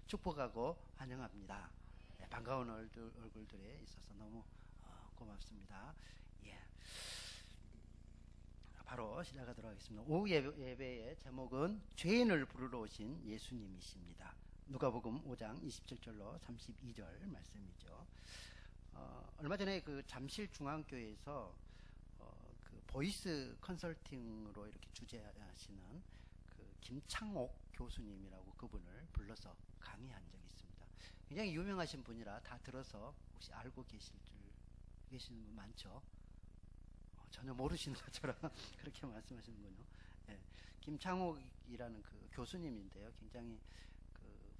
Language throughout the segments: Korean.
축복하고 환영합니다. 네, 반가운 얼굴들에 있어서 너무 고맙습니다. 예. 바로 시작하도록 하겠습니다. 오후 예배의 제목은 죄인을 부르러 오신 예수님이십니다. 누가복음 5장 27절로 32절 말씀이죠. 얼마 전에 그 잠실중앙교회에서 그 보이스 컨설팅으로 이렇게 주재하시는 그 김창옥 교수님이라고 그분을 불러서 강의한 적이 있습니다. 굉장히 유명하신 분이라 다 들어서 혹시 알고 계시는 분 많죠? 전혀 모르시는 것처럼 그렇게 말씀하시는군요. 예, 김창옥이라는 그 교수님인데요. 굉장히 그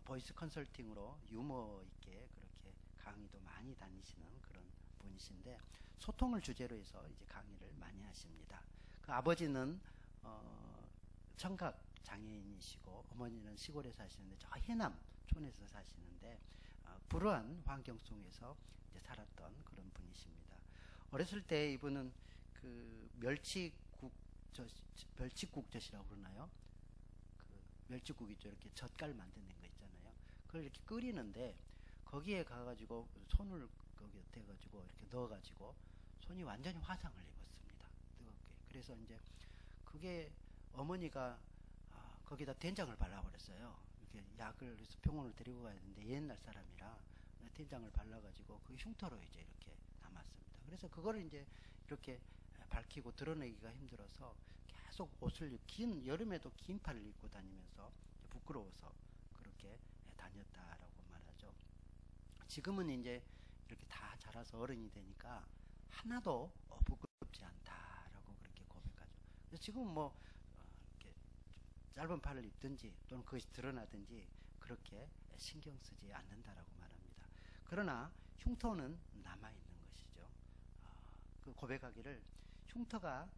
보이스 컨설팅으로 유머 있게 그렇게 강의도 많이 다니시는 그런 분이신데, 소통을 주제로 해서 이제 강의를 많이 하십니다. 그 아버지는 청각 장애인이시고 어머니는 시골에 사시는데 저 해남촌에서 사시는데 불우한 환경 속에서 이제 살았던 그런 분이십니다. 어렸을 때 이분은 그 멸치국젓이라고 그러나요? 그 멸치국이죠. 이렇게 젓갈 만드는 거 있잖아요. 그걸 이렇게 끓이는데 거기에 가가지고 손을 거기에 대가지고 이렇게 넣어가지고 손이 완전히 화상을 입었습니다. 뜨겁게. 그래서 이제 그게 어머니가 거기다 된장을 발라버렸어요. 이렇게 약을 해서 병원을 데리고 가야 되는데 옛날 사람이라 된장을 발라가지고 그 흉터로 이제 이렇게 남았습니다. 그래서 그거를 이제 이렇게 밝히고 드러내기가 힘들어서 계속 옷을 여름에도 긴 팔을 입고 다니면서 부끄러워서 그렇게 다녔다라고 말하죠. 지금은 이제 이렇게 다 자라서 어른이 되니까 하나도 부끄럽지 않다라고 그렇게 고백하죠. 그래서 지금 뭐 이렇게 짧은 팔을 입든지 또는 그것이 드러나든지 그렇게 신경 쓰지 않는다라고 말합니다. 그러나 흉터는 남아있는 것이죠. 그 고백하기를 흉터가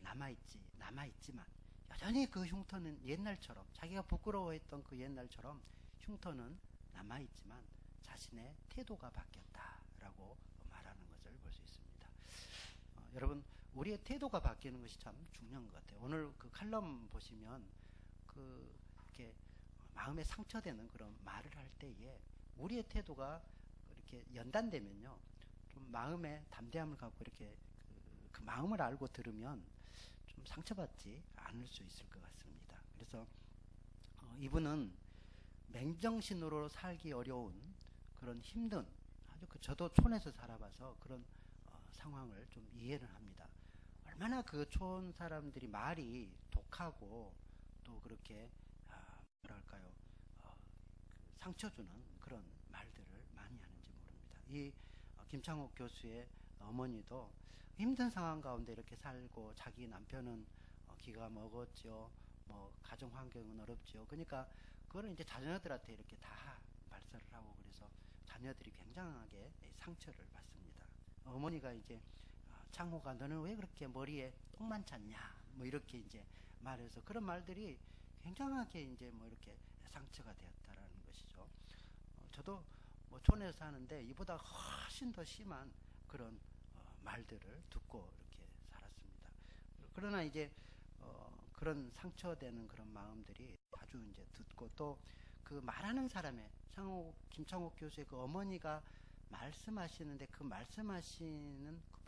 남아있지만 여전히 그 흉터는 옛날처럼, 자기가 부끄러워했던 그 옛날처럼 흉터는 남아있지만 자신의 태도가 바뀌었다라고 말하는 것을 볼 수 있습니다. 여러분, 우리의 태도가 바뀌는 것이 참 중요한 것 같아요. 오늘 그 칼럼 보시면 그 이렇게 마음에 상처되는 그런 말을 할 때에 우리의 태도가 이렇게 연단되면요, 좀 마음에 담대함을 갖고 이렇게 그 마음을 알고 들으면 좀 상처받지 않을 수 있을 것 같습니다. 그래서 이분은 맨정신으로 살기 어려운 그런 힘든, 아주 저도 촌에서 살아봐서 그런 상황을 좀 이해를 합니다. 얼마나 그 촌 사람들이 말이 독하고 또 그렇게 뭐랄까요, 그 상처 주는 그런 말들을 많이 하는지 모릅니다. 이 김창옥 교수의 어머니도 힘든 상황 가운데 이렇게 살고, 자기 남편은 기가 먹었죠. 뭐 가정 환경은 어렵죠. 그러니까 그거를 이제 자녀들한테 이렇게 다 발설을 하고, 그래서 자녀들이 굉장하게 상처를 받습니다. 어머니가 이제 창호가 너는 왜 그렇게 머리에 똥만 찼냐 뭐 이렇게 이제 말해서, 그런 말들이 굉장하게 이제 뭐 이렇게 상처가 되었다라는 것이죠. 저도 뭐 촌에서 사는데 이보다 훨씬 더 심한 그런 말들을 듣고 이렇게 살았습니다. 그러나 이제 그런 상처되는 그런 마음들이 자주 이제 듣고, 또 그 말하는 사람의 김창옥 교수의 그 어머니가 말씀하시는데 그 말씀하시는 그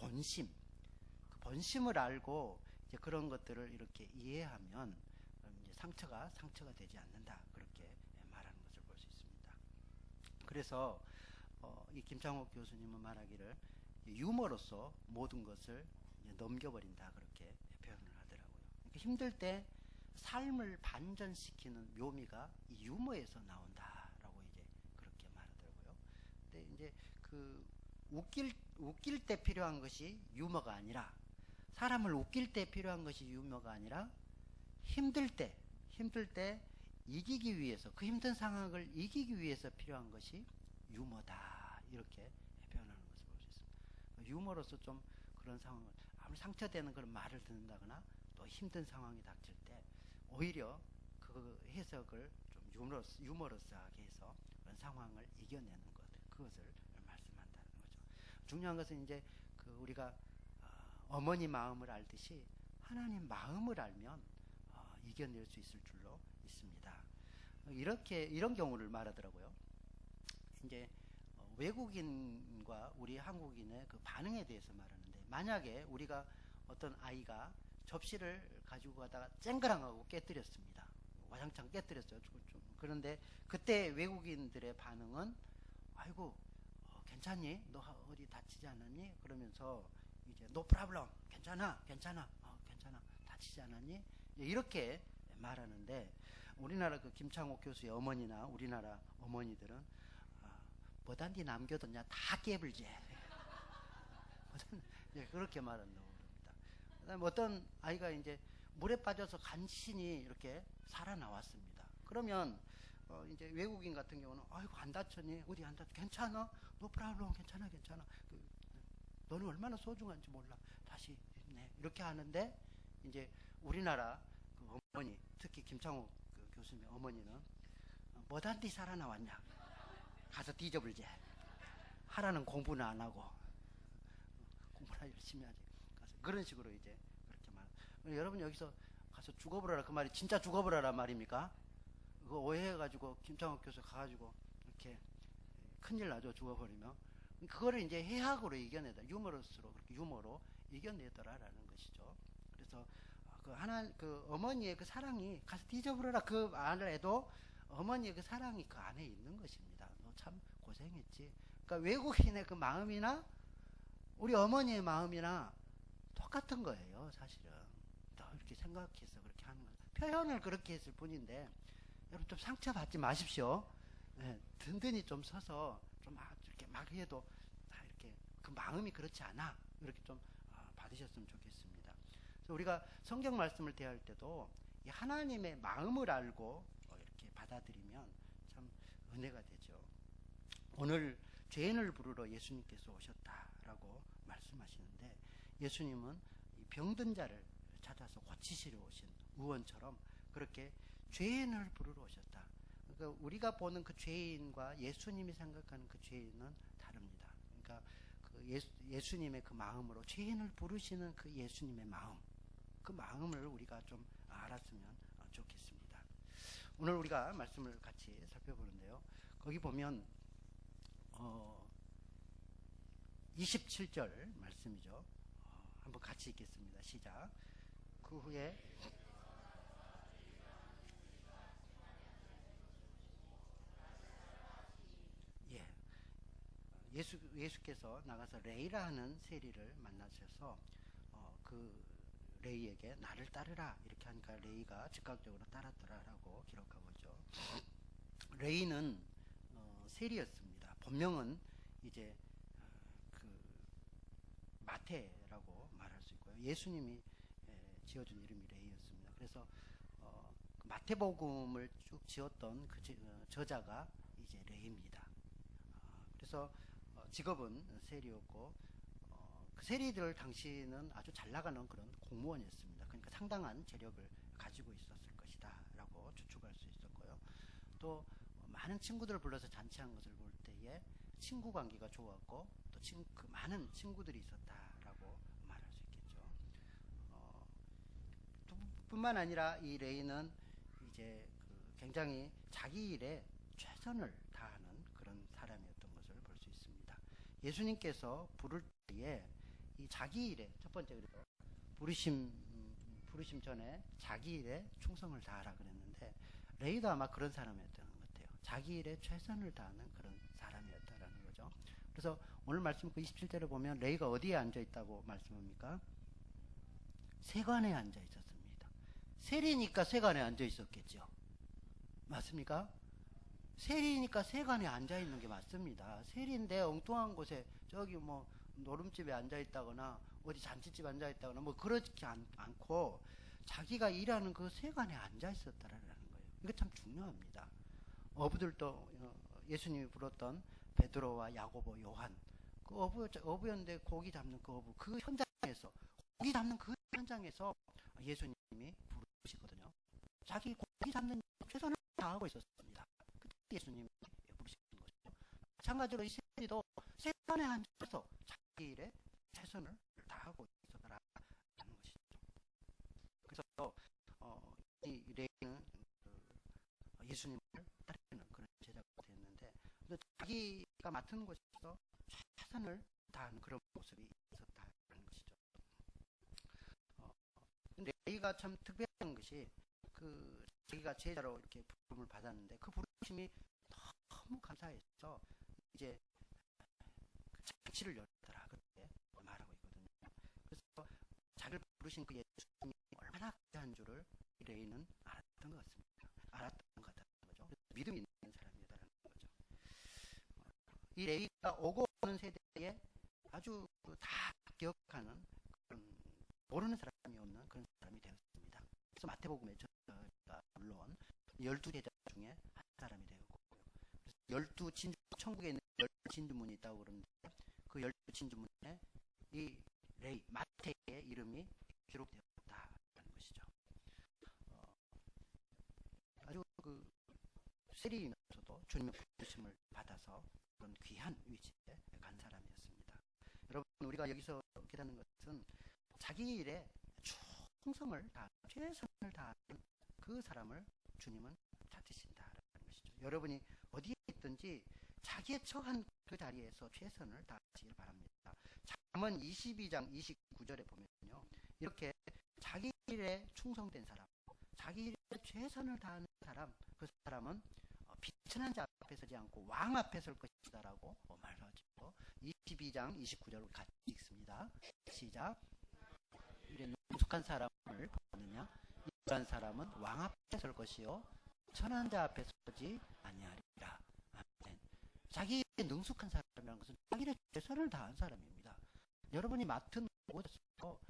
본심을 알고 이제 그런 것들을 이렇게 이해하면 이제 상처가 되지 않는다, 그렇게 말하는 것을 볼 수 있습니다. 그래서 이 김창옥 교수님은 말하기를 유머로서 모든 것을 넘겨버린다, 그렇게 표현을 하더라고요. 그러니까 힘들 때 삶을 반전시키는 묘미가 이 유머에서 나온다라고 이제 그렇게 말하더라고요. 근데 이제 그 웃길 때 필요한 것이 유머가 아니라, 사람을 웃길 때 필요한 것이 유머가 아니라, 힘들 때 이기기 위해서, 그 힘든 상황을 이기기 위해서 필요한 것이 유머다, 이렇게 표현하는 것을 볼 수 있습니다. 유머로서 좀 그런 상황을, 아무리 상처되는 그런 말을 듣는다거나 또 힘든 상황이 닥칠 때 오히려 그 해석을 좀 유머러스하게 해서 그런 상황을 이겨내는 것, 그것을 말씀한다는 거죠. 중요한 것은 이제 그 우리가 어머니 마음을 알듯이 하나님 마음을 알면 이겨낼 수 있을 줄로 있습니다. 이런 경우를 말하더라고요. 이제 외국인과 우리 한국인의 그 반응에 대해서 말하는데, 만약에 우리가 어떤 아이가 접시를 가지고 가다가 쨍그랑하고 깨뜨렸습니다. 와장창 깨뜨렸어요. 그런데 그때 외국인들의 반응은, 아이고 괜찮니? 너 어디 다치지 않았니? 그러면서 이제 no problem, 괜찮아, 괜찮아, 괜찮아, 다치지 않았니? 이렇게 말하는데, 우리나라 그 김창옥 교수의 어머니나 우리나라 어머니들은 뭐단디 남겨뒀냐, 다 깨불지. 그렇게 말한다고 그럽니다. 그다음에 어떤 아이가 이제 물에 빠져서 간신히 이렇게 살아나왔습니다. 그러면 이제 외국인 같은 경우는, 아이고 안 다쳤니? 어디 안 다쳤? 괜찮아? 노 프라블럼, 괜찮아, 괜찮아. 너는 얼마나 소중한지 몰라. 다시 네. 이렇게 하는데, 이제 우리나라 그 어머니, 특히 김창욱 그 교수님 어머니는 뭐단디 살아나왔냐? 가서 뒤져불지. 하라는 공부는 안 하고 공부나 열심히 하지. 가서 그런 식으로 이제 그렇게 말. 여러분 여기서 가서 죽어버려라 그 말이 진짜 죽어버려라 말입니까? 그거 오해해가지고 김창욱 교수 가가지고 이렇게 큰일 나죠, 죽어버리면. 그거를 이제 해학으로 이겨내다, 유머러스로, 그렇게 유머로 이겨내더라라는 것이죠. 그래서 그 어머니의 그 사랑이, 가서 뒤져버려라 그 말을 해도 어머니의 그 사랑이 그 안에 있는 것입니다. 너 참 고생했지. 그러니까 외국인의 그 마음이나 우리 어머니의 마음이나 똑같은 거예요, 사실은. 더 이렇게 생각해서 그렇게 하는 거예요. 표현을 그렇게 했을 뿐인데, 여러분 좀 상처받지 마십시오. 네, 든든히 좀 서서 좀 이렇게 막 해도 이렇게 그 마음이 그렇지 않아, 이렇게 좀 받으셨으면 좋겠습니다. 그래서 우리가 성경 말씀을 대할 때도 이 하나님의 마음을 알고 이렇게 받아들이면 참 은혜가 되죠. 오늘 죄인을 부르러 예수님께서 오셨다라고 말씀하시는데, 예수님은 이 병든 자를 찾아서 고치시려 오신 의원처럼 그렇게 죄인을 부르러 오셨다. 그러니까 우리가 보는 그 죄인과 예수님이 생각하는 그 죄인은 다릅니다. 그러니까 그 예수님의 그 마음으로 죄인을 부르시는 그 예수님의 마음, 그 마음을 우리가 좀 알았으면 좋겠습니다. 오늘 우리가 말씀을 같이 살펴보는데요, 거기 보면 27절 말씀이죠. 한번 같이 읽겠습니다. 시작. 그 후에 예수께서 나가서 레이라 하는 세리를 만나셔서 그 레이에게 나를 따르라 이렇게 하니까 레이가 즉각적으로 따랐더라라고 기록하고 있죠. 레이는 세리였습니다. 본명은 이제 그 마태라고 말할 수 있고요. 예수님이 지어준 이름이 레이였습니다. 그래서 마태복음을 쭉 지었던 그 저자가 이제 레이입니다. 그래서 직업은 세리였고, 그 세리들 당시는 아주 잘 나가는 그런 공무원이었습니다. 그러니까 상당한 재력을 가지고 있었을 것이다 라고 추측할 수 있었고요. 또 많은 친구들을 불러서 잔치한 것을 볼 때에 친구 관계가 좋았고, 또 그 많은 친구들이 있었다라고 말할 수 있겠죠. 뿐만 아니라 이 레이는 이제 굉장히 자기 일에 최선을 다하는 그런 사람이었던 것을 볼 수 있습니다. 예수님께서 부를 때에 이 자기 일에 첫 번째, 그래서 부르심 전에 자기 일에 충성을 다하라 그랬는데, 레이도 아마 그런 사람이었던 것 같아요. 자기 일에 최선을 다하는 그런 사람이었다라는 거죠. 그래서 오늘 말씀 그 27절에 보면 레이가 어디에 앉아 있다고 말씀합니까? 세관에 앉아 있었습니다. 세리니까 세관에 앉아 있었겠죠. 맞습니까? 세리니까 세관에 앉아 있는 게 맞습니다. 세리인데 엉뚱한 곳에 저기 뭐 노름집에 앉아 있다거나 어디 잔치집 앉아 있다거나 뭐 그렇지 않고 자기가 일하는 그 세관에 앉아 있었다라는 거예요. 이거 참 중요합니다. 어부들도 예수님이 불렀던 베드로와 야고보, 요한, 그 어부였는데 고기 잡는 그 어부, 그 현장에서 고기 잡는 그 현장에서 예수님이 부르시거든요. 자기 고기 잡는 최선을 다하고 있었습니다. 그때 예수님이 부르신 거죠. 마찬가지로 이 세리도 세관에 앉아서 자기 일에 최선을 다하고 있었다라는 것이죠. 그래서 이 레이는 예수님을 자기가 맡은 곳에서 최선을 다하는 그런 모습이 있었다는 것이죠. 근데 레위가 참 특별한 것이 그 자기가 제자로 이렇게 부름을 받았는데 그 부르심이 너무 감사해서 이제 그 잔치를 열더라 그렇게 말하고 있거든요. 그래서 자기를 부르신 그 예수님이 얼마나 귀한 줄을 레위는 알았던 것 같습니다. 알았던 것 같다는 거죠. 믿음이 있는 사람이다라는 거죠. 이 레위가 오고 오는 세대에 아주 다 기억하는 그런 모르는 사람이 없는 그런 사람이 되었습니다. 그래서 마태복음에 저희가 물론 12제자 중에 한 사람이 되었고, 12진주, 천국에 있는 12진주문이 있다고 그러는데 그 12진주문에 이 레위, 마태의 이름이 기록되었다는 것이죠. 아주 그 세리이면서도 주님의 부르심을 받아서 그런 귀한 위치에 간 사람이었습니다. 여러분, 우리가 여기서 깨닫는 것은 자기 일에 충성을 다하는, 최선을 다하는 그 사람을 주님은 찾으신다라는 것이죠. 여러분이 어디에 있든지 자기의 처한 그 자리에서 최선을 다하시길 바랍니다. 잠언 22장 29절에 보면요, 이렇게 자기 일에 충성된 사람, 자기 일에 최선을 다하는 사람, 그 사람은 비천한 자 앞에 서지 않고 왕 앞에 설 것이다라고 말하죠. 22장 29절 같이 읽습니다. 시작. 이런 능숙한 사람을 보느냐? 이러한 사람은 왕 앞에 설 것이요 천한 자 앞에 서지 아니하리라. 아멘. 자기의 능숙한 사람이라는 것은 자기의 최선을 다한 사람입니다. 여러분이 맡은 곳에서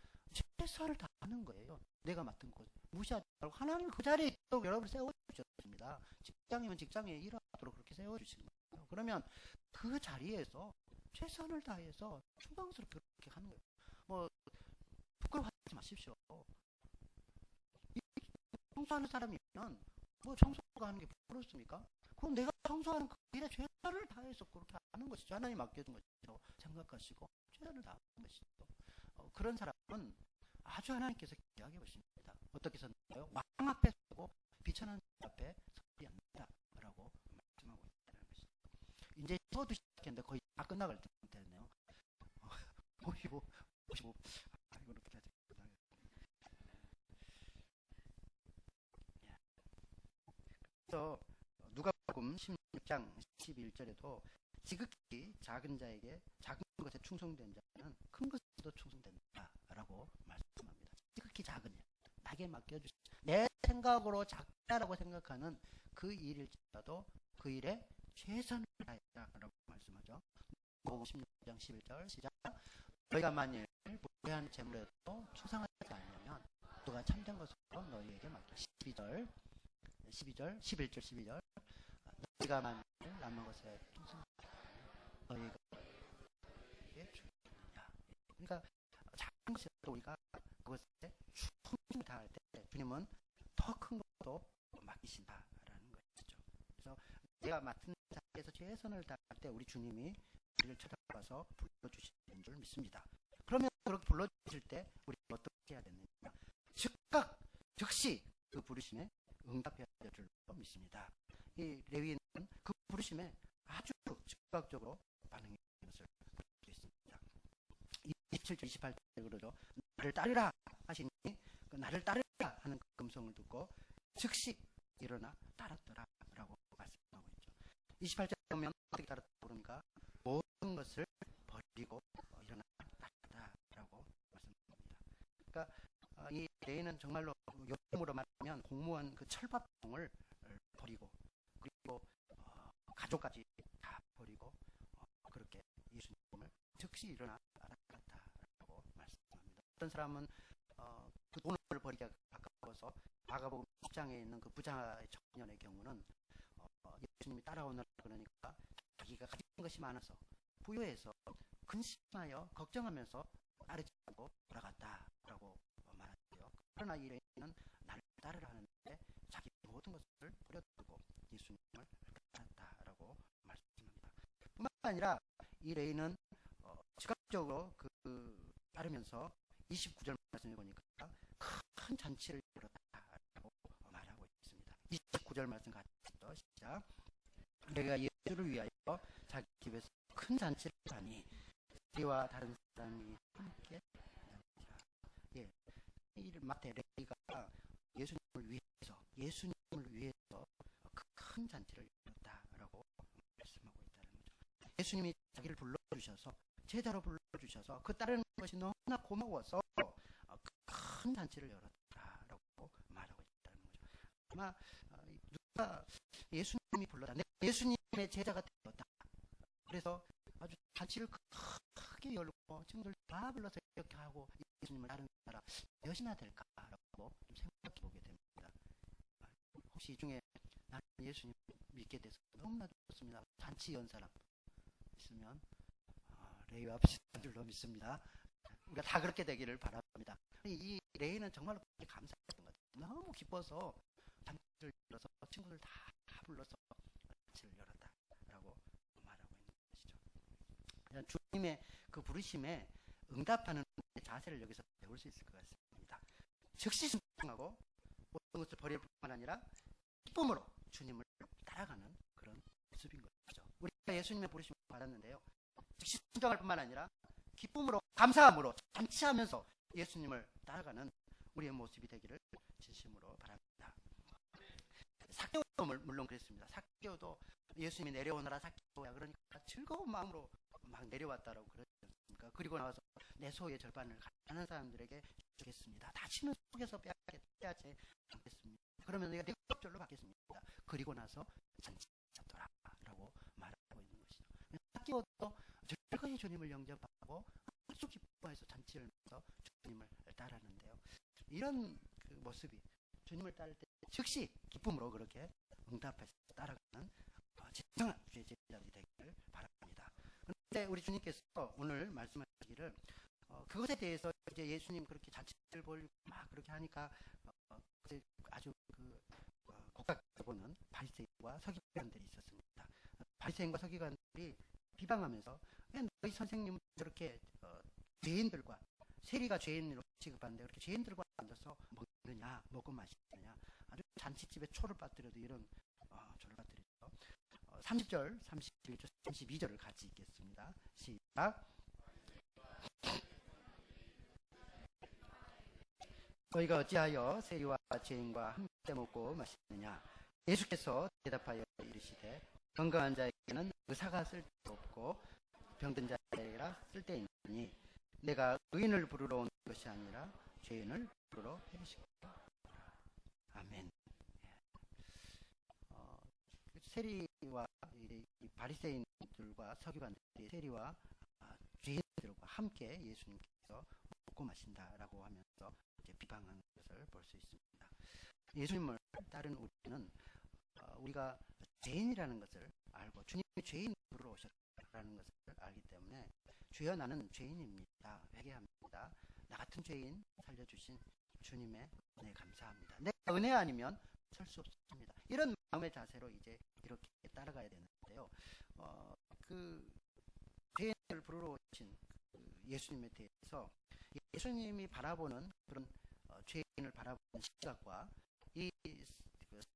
최선을 다하는 거예요. 내가 맡은 곳 무시하지 말고 하나님 그 자리에 있도록 여러분을 세워주셨습니다. 직장이면 직장에 일하도록 그렇게 세워주시는 거예요. 그러면 그 자리에서 최선을 다해서 충성스럽게 그렇게 하는 거예요. 뭐 부끄러워하지 마십시오. 청소하는 사람이면 뭐 청소가 하는 게 부끄럽습니까? 그럼 내가 청소하는 그 일에 최선을 다해서 그렇게 하는 것이죠. 하나님 맡겨둔 것이죠. 생각하시고 최선을 다하는 것이죠. 그런 사람은 아주 하나님께서 귀하게 보십니다. 어떻게 썼나요? 왕 앞에 서고 비천한 앞에 서지 않는다라고 말씀하고 있다는 것이죠. 이제 수업도 시작했는데 거의 다 끝나갈 때 됐네요. 55. 이걸 어떻게 하지? 그래서 누가복음 16장 11절에도 지극히 작은 자에게 작은 것에 충성된 자는 큰 것에도 충성된다라고 말씀합니다. 지극히 작은 일, 나에게 맡겨주신 내 생각으로 작다라고 생각하는 그 일일지라도 그 일에 최선을 다했다라고 말씀하죠. 누가복음 16장 11절 시작. 너희가 만일 무례한 재물에도 충성하지 않으면 누가 참된 것으로 너희에게 맡겨. 11절 11절 12절 너희가 만일 남은 것에 충성하지 않으면 너희가 충성하느냐. 그러니까 작은 것에도 우리가 그것에 충성을 다할 때 주님은 더 큰 것도 맡기신다라는 것이죠. 그래서 내가 맡은 자리에서 최선을 다할 때 우리 주님이 우리를 찾아와서 불러주시는 줄 믿습니다. 그러면 그렇게 불러주실 때 우리가 어떻게 해야 되느냐? 즉각 즉시 그 부르심에 응답해야 될 줄 믿습니다. 이 레위인은 그 부르심에 아주 즉각적으로 반응했는 것을 볼 수 있습니다. 27절 28절 그러죠. 나를 따르라 하시니 그 나를 따르라 하는 그 음성을 듣고 즉시 일어나 따랐더라 라고 말씀하고 있죠. 28절 보면 어떻게 따랐다고 그러니까 모든 것을 버리고 일어나 따랐다라고 말씀합니다. 그러니까 이 레위는 정말로 요즘으로 말하면 공무원 그 철밥통을 버리고 그리고 가족까지 다 버리고 그렇게 예수님을 즉시 일어나 따랐다라고 말씀합니다. 어떤 사람은 그 돈을 버리기가 가까워서 마가복음 10장에 있는 그 부자의 청년의 경우는 예수님이 따라오느라 그러니까 자기가 가진 것이 많아서 부유해서 근심하여 걱정하면서 따르지 않고 돌아갔다라고 말하죠. 그러나 이 레위는 나를 따르라 하는데 자기 모든 것을 버려두고 예수님을 따랐다라고 말씀합니다. 뿐만 아니라 이 레위는 즉각적으로 따르면서 29절 말씀해 보니까 큰 잔치를 열었다라고 말하고 있습니다. 29절 말씀 같이 또 시작. 내가 예수를 위하여 자기 집에서 큰 잔치를 하니 레이와 다른 사람이 함께 예, 이 마태 레이가 예수님을 위해서 큰 잔치를 열었다라고 말씀하고 있다는 거죠. 예수님이 자기를 불러주셔서 제자로 불러주셔서 그 따르는 것이 너무나 고마워서 큰 잔치를 열었다라고 말하고 있다는 거죠. 아마 누가 예수님이 불렀다, 내가 예수님의 제자가 되었다, 그래서 아주 잔치를 크게 열고 친구들 다 불러서 이렇게 하고 예수님을 따르는 사람 몇이나 될까라고 좀 생각해 보게 됩니다. 혹시 이 중에 나는 예수님 믿게 돼서 너무나 좋습니다, 잔치 연 사람 있으면 레이와 비슷한 줄로 믿습니다. 우리가 다 그렇게 되기를 바랍니다. 이 레이는 정말로 감사했던 것 같아요. 너무 기뻐서 잔치를 열어서 친구들 다 불러서 잔치를 열었다라고 말하고 있는 것이죠. 주님의 그 부르심에 응답하는 자세를 여기서 배울 수 있을 것 같습니다. 즉시 순종하고 모든 것을 버릴 뿐만 아니라 기쁨으로 주님을 따라가는 그런 모습인 거죠. 우리가 예수님의 부르심을 받았는데요, 즉시 순종할 뿐만 아니라 기쁨으로, 감사함으로, 잔치하면서 예수님을 따라가는 우리의 모습이 되기를 진심으로 바랍니다. 삭개오도 물론 그랬습니다. 삭개오도 예수님이 내려오너라 삭개오야, 그러니까 즐거운 마음으로 막 내려왔다라고 그러지 않습니까? 그리고 나와서 내 소유의 절반을 가난한 사람들에게 주겠습니다. 다시는 속에서 빼앗지 않겠습니다. 그러면 내가 내 것절로 받겠습니다. 그리고 나서 잔치하더라라고 말하고 있는 것이죠. 삭개오도 즐거이 주님을 영접하고 아주 기뻐해서 잔치를 해서 주님을 따르는데요, 이런 그 모습이 주님을 따를 때 즉시 기쁨으로 그렇게 응답해서 따라가는 진정한 주의 제자들이 되기를 바랍니다. 그런데 우리 주님께서 오늘 말씀하시기를 그것에 대해서 이제 예수님 그렇게 잔치를 벌이고 막 그렇게 하니까 아주 그 고깝게 보는 바리새인과 서기관들이 있었습니다. 바리새인과 서기관들이 비방하면서 왜 너희 선생님은 저렇게 죄인들과, 세리가 죄인으로 취급하는데 그렇게 죄인들과 앉아서 먹느냐, 먹고 마시느냐, 아주 잔치집에 초를 빠뜨려도 이런 초를 빠뜨리죠. 30절, 31절, 32절을 같이 읽겠습니다. 시작. 너희가 어찌하여 세리와 죄인과 함께 먹고 마시느냐? 예수께서 대답하여 이르시되 건강한 자에게는 의사가 쓸데없고 병든 자에게라 쓸데있느니 내가 의인을 부르러 온 것이 아니라 죄인을 부르러 해주시겠다. 아멘. 세리와 바리새인들과 서기관들이 세리와 죄인들과 함께 예수님께서 먹고 마신다라고 하면서 이제 비방하는 것을 볼 수 있습니다. 예수님을 따른 우리는 우리가 죄인이라는 것을 알고 주님이 죄인 부르러 오셨다는 것을 알기 때문에 주여 나는 죄인입니다, 회개합니다, 나 같은 죄인 살려주신 주님의 은혜 감사합니다, 내가 은혜 아니면 설 수 없습니다, 이런 마음의 자세로 이제 이렇게 따라가야 되는데요, 그 죄인을 부르러 오신 예수님에 대해서 예수님이 바라보는 그런 죄인을 바라보는 시각과 이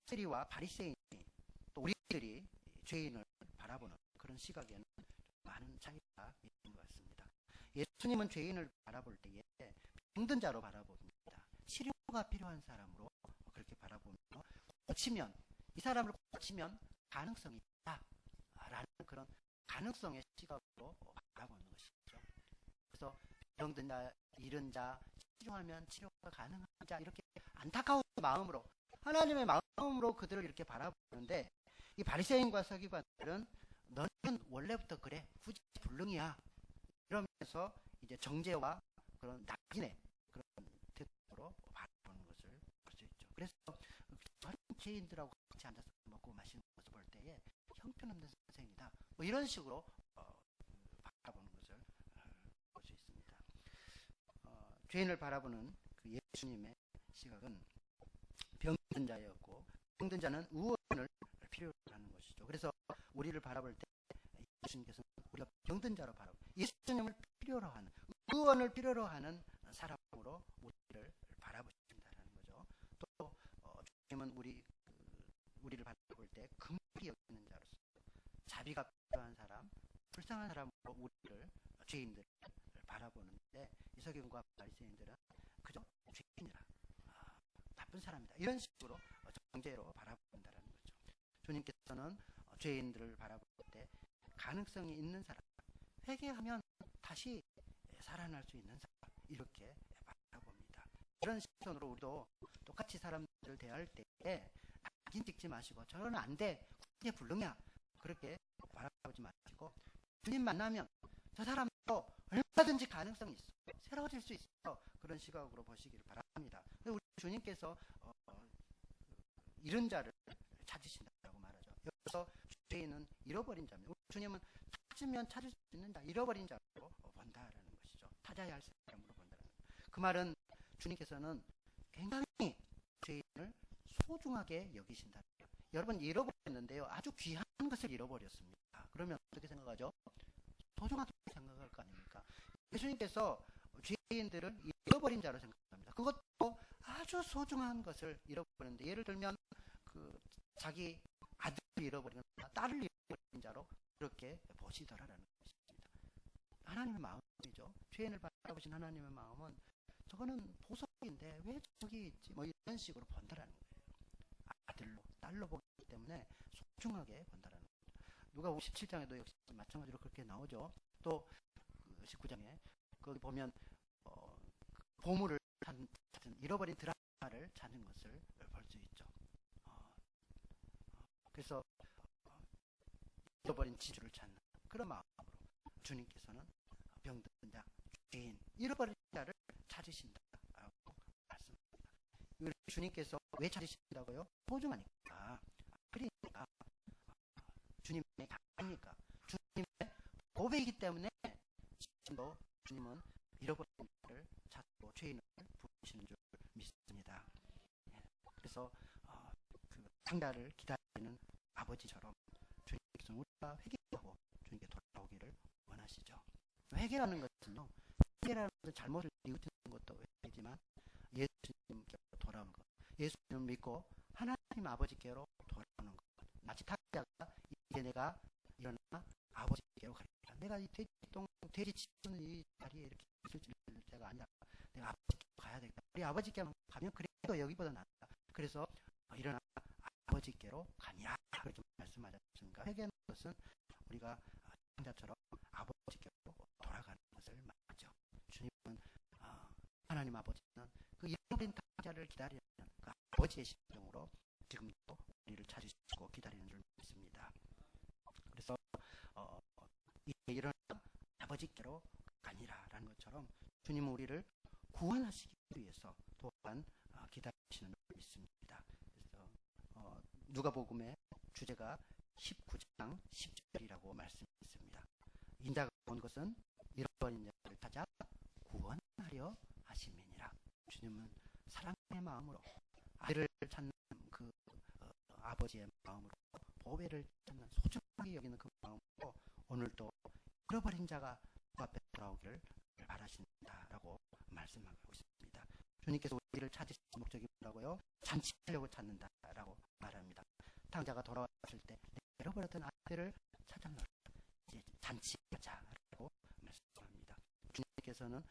세리와 바리새인이 또 우리들이 죄인을 바라보는 그런 시각에는 많은 차이가 있는 것 같습니다. 예수님은 죄인을 바라볼 때에 병든 자로 바라봅니다. 치료가 필요한 사람으로 그렇게 바라보며 고치면, 이 사람을 고치면 가능성이 있다라는 그런 가능성의 시각으로 바라보는 것이죠. 그래서 병든 자, 잃은 자, 치료하면 치료가 가능한 자, 이렇게 안타까운 마음으로, 하나님의 마음으로 그들을 이렇게 바라보는데, 이 바리새인과 서기관들은 너는 원래부터 그래, 후지불능이야, 이러면서 이제 정죄와 그런 낙인의 그런 태도로 바라보는 것을 볼 수 있죠. 그래서 저런 죄인들하고 같이 앉아서 먹고 마시는 것을 볼 때에 형편없는 선생이다, 뭐 이런 식으로 바라보는 것을 볼 수 있습니다. 죄인을 바라보는 그 예수님의 시각은 병든 자였고, 병든 자는 의원을 필요로 하는 것이죠. 그래서 우리를 바라볼 때 예수님께서는 우리가 병든 자로 바라보고 예수님을 필요로 하는, 의원을 필요로 하는 사람으로 우리를 바라보신다는 거죠. 또 주님은 우리를 바라볼 때 긍휼히 여기는 자로서, 자비가 필요한 사람, 불쌍한 사람으로 우리를 죄인들을 바라보는데 이 서기관과 바리새인들은 그저 죄인이라, 나쁜 사람이다, 이런 식으로 정죄로 바라본다는 거죠. 주님께서는 죄인들을 바라볼 때 가능성이 있는 사람, 회개하면 다시 살아날 수 있는 사람, 이렇게 바라봅니다. 이런 시선으로 우리도 똑같이 사람들을 대할 때 낙인 찍지 마시고 저는 안 돼, 그게 불능이야, 그렇게 바라보지 마시고 주님 만나면 저 사람도 얼마든지 가능성이 있어, 새로워질 수 있어, 그런 시각으로 보시기를 바랍니다. 우리 주님께서 잃은 자를 찾으신다고 말하죠. 여기서 죄인은 잃어버린 자입니다. 우리 주님은 찾으면 찾을 수 있는 자, 잃어버린 자로 본다라는 것이죠. 찾아야 할 사람으로 본다는 거죠. 그 말은 주님께서는 굉장히 죄인을 소중하게 여기신다. 여러분, 잃어버렸는데요, 아주 귀한 것을 잃어버렸습니다. 그러면 어떻게 생각하죠? 소중하게 생각할 거 아닙니까? 예수님께서 죄인들을 잃어버린 자로 생각합니다. 그것도 아주 소중한 것을 잃어버렸는데, 예를 들면 자기 아들을 잃어버리거나 딸을 잃어버린 자로 그렇게 보시더라라는 것입니다. 하나님의 마음이죠. 죄인을 바라보신 하나님의 마음은 저거는 보석인데 왜 저기 있지, 뭐 이런 식으로 본다라는 거예요. 아들로, 딸로 보기 때문에 소중하게 본다라는 거죠. 누가 17장에도 역시 마찬가지로 그렇게 나오죠. 또 19장에 거기 보면 보물을 찾은, 잃어버린 드라마를 찾는 것을 볼 수 있죠. 그래서 잃어버린 지주를 찾는 그런 마음으로 주님께서는 병든 자, 죄인, 잃어버린 자를 찾으신다라고 말씀합니다. 주님께서 왜 찾으신다고요? 소중하니까, 그러니까 주님의 가니까, 주님의 보배이기 때문에 지금도 주님은 잃어버린 자를 찾고 죄인을 부르시는 줄 믿습니다. 그래서 그 장자를 기다리는 아버지처럼 주님께서는 우리가 회개하고 주님께 돌아오기를 원하시죠. 회개라는 것은요, 회개라는 것은 잘못을 뉘우치는 것도 회개지만 예수님께로 돌아오는 것, 예수님을 믿고 하나님 아버지께로 돌아오는 것. 마치 탁자가 이제 내가 일어나 아버지께로 가리라, 내가 이 돼지 치우는 이 자리에 이렇게 있을 때가 아니라 내가 아버지께로 가야 되겠다, 우리 아버지께만 가면 그래도 여기보다 낫다, 그래서 일어나 아버지께로 가니라, 그렇게 말씀하셨습니까? 회개하는 것은 우리가 장자처럼 아버지께로 돌아가는 것을 말하죠. 주님은 하나님 아버지는 그 잃어버린 탁자를 기다리는 그 아버지의 심정으로 지금도 우리를 찾으시고 기다리는 줄 믿습니다. 그래서 이제 일어나 아버지께로 가니라라는 것처럼 주님은 우리를 구원하시기 위해서 또한 기다리시는 줄 믿습니다. 그래서 누가복음의 주제가 19장 10절이라고 말씀했습니다. 인자가 온 것은 잃어버린 자를 찾아 구원하려 하심이니라. 주님은 사랑의 마음으로 아들을 찾는 그 아버지의 마음으로, 보배를 찾는 소중하게 여기는 그 마음으로 오늘도 잃어버린 자가 그 앞에 돌아오기를 바라신다라고 말씀하고 있습니다. 주님께서 우리를 찾으신 목적이 뭐라고요? 잔치하려고 찾는다라고 말합니다. 탕자가 돌아왔을 때 잃어버렸던 아들을 찾아놓으라, 이제 잔치하자라고 말씀합니다. 주님께서는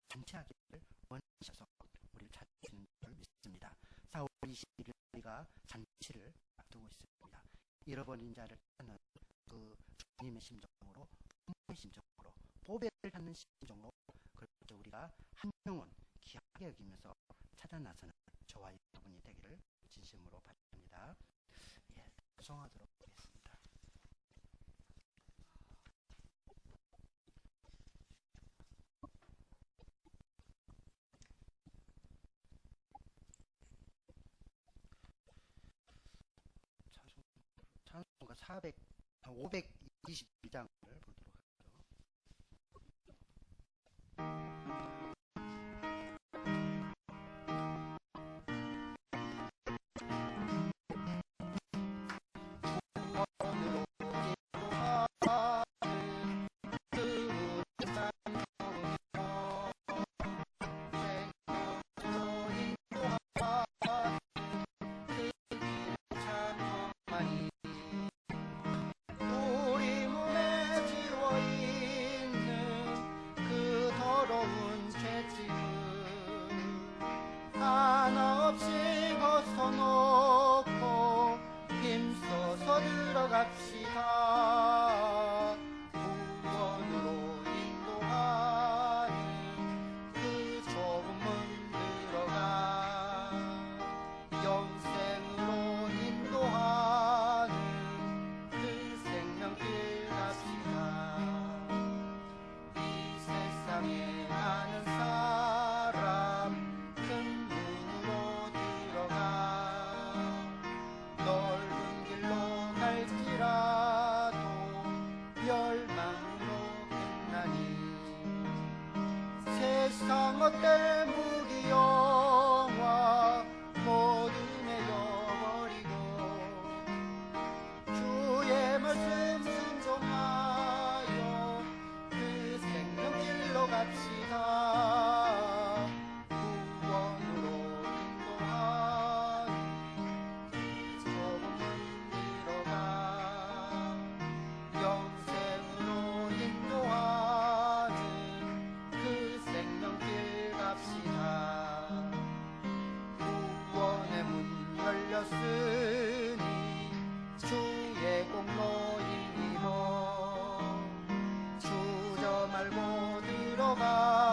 잔치하기를 원하셔서 우리를 찾으시는 줄 믿습니다. 4월 21일 우리가 잔치를 앞두고 있습니다. 잃어버린 자를 찾는 그 주님의 심정으로, 부모의 심정으로, 보배를 찾는 심정으로, 그렇게 우리가 한 영혼 귀하게 여기면서 찾아 나서는 저와 여러분이 되기를 진심으로 바랍니다. 예, 구성하도록 하겠습니다. 찬송가 522장을 보도록 하죠. 우리 갑시다. 구원으로 인도하는 그 좁은 문 들어가 영생으로 인도하는 그 생명길 갑시다. 이 세상에 많은 사람 큰 문으로 들어가 넓은 길로 갈지라도 멸망으로 끝나니 세상 헛될 무기 영화 모두 내려버리고 주의 말씀 순종하여 그 생명길로 갑시다. 구원으로 인도하는 좁은 문 들어가 영생으로 인도하는 그 생명길 갑시다. 구원의 문 열렸으니 주의 공로 힘입어 주저 말고 들어가